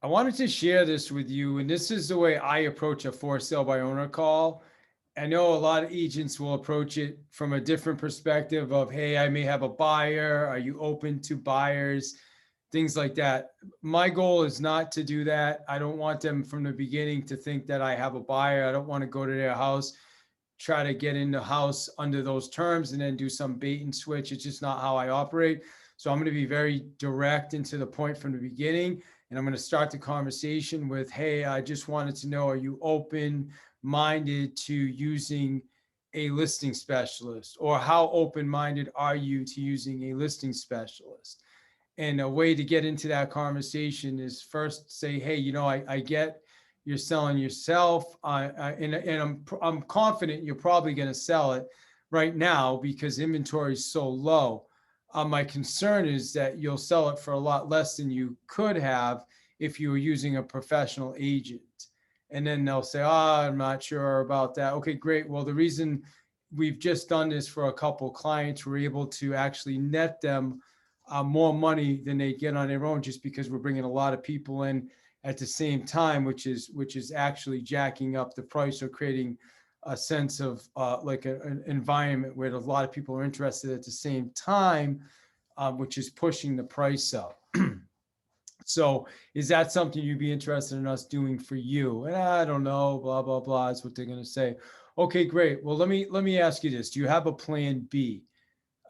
I wanted to share this with you, and this is the way I approach a for sale by owner call. I know a lot of agents will approach it from a different perspective of, hey, I may have a buyer. Are you open to buyers? Things like that. My goal is not to do that. I don't want them from the beginning to think that I have a buyer. I don't want to go to their house, try to get in the house under those terms and then do some bait and switch. It's just not how I operate. So I'm going to be very direct and to the point from the beginning. And I'm going to start the conversation with, hey, I just wanted to know, are you open minded to using a listing specialist? Or how open minded are you to using a listing specialist? And a way to get into that conversation is first say, hey, I get you're selling yourself, and I'm confident you're probably going to sell it right now because inventory is so low. My concern is that you'll sell it for a lot less than you could have if you were using a professional agent. And then they'll say, I'm not sure about that. Okay, great. Well, the reason we've just done this for a couple of clients, we're able to actually net them more money than they get on their own, just because we're bringing a lot of people in at the same time, which is actually jacking up the price or creating a sense of like an environment where a lot of people are interested at the same time, which is pushing the price up. So is that something you'd be interested in us doing for you? And I don't know, blah, blah, blah, is what they're going to say. Okay, great. Well, let me ask you this. Do you have a plan B?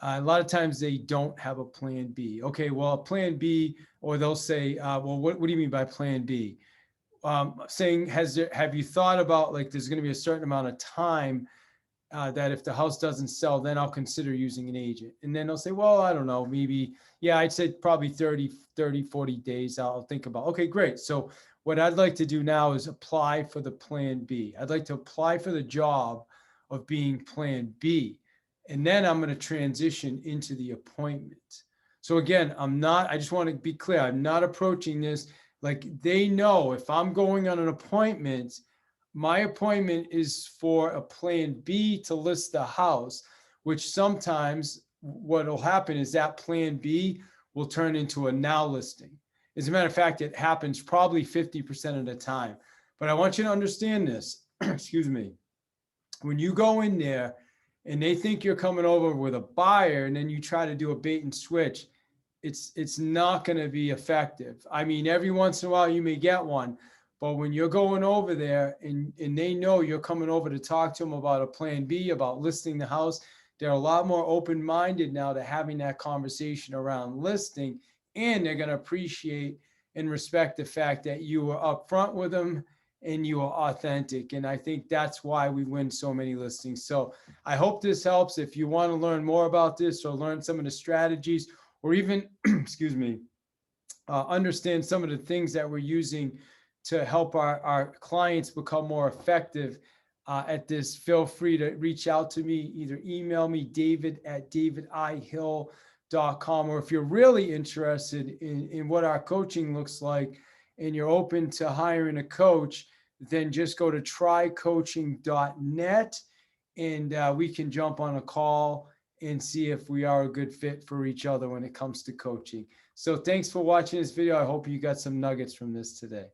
A lot of times they don't have a plan B. Okay, well, a plan B, or they'll say, well, what do you mean by plan B? Saying, have you thought about, like, there's going to be a certain amount of time that if the house doesn't sell, then I'll consider using an agent. And then they'll say, well, I don't know, maybe, yeah, I'd say probably 40 days I'll think about. Okay, great. So what I'd like to do now is apply for the plan B. I'd like to apply for the job of being plan B. And then I'm going to transition into the appointment. So again, I just want to be clear, I'm not approaching this like they know if I'm going on an appointment, my appointment is for a plan B to list the house, which sometimes what will happen is that plan B will turn into a now listing. As a matter of fact, it happens probably 50% of the time. But I want you to understand this, excuse me. When you go in there and they think you're coming over with a buyer and then you try to do a bait and switch, it's not going to be effective. I mean, every once in a while you may get one, but when you're going over there and they know you're coming over to talk to them about a plan B, about listing the house, they're a lot more open-minded now to having that conversation around listing, and they're going to appreciate and respect the fact that you were upfront with them and you are authentic. And I think that's why we win so many listings. So I hope this helps. If you want to learn more about this or learn some of the strategies, or even, excuse me, understand some of the things that we're using to help our clients become more effective at this, feel free to reach out to me. Either email me, david@davidihill.com, or if you're really interested in what our coaching looks like and you're open to hiring a coach, then just go to trycoaching.net and we can jump on a call and see if we are a good fit for each other when it comes to coaching. So thanks for watching this video. I hope you got some nuggets from this today.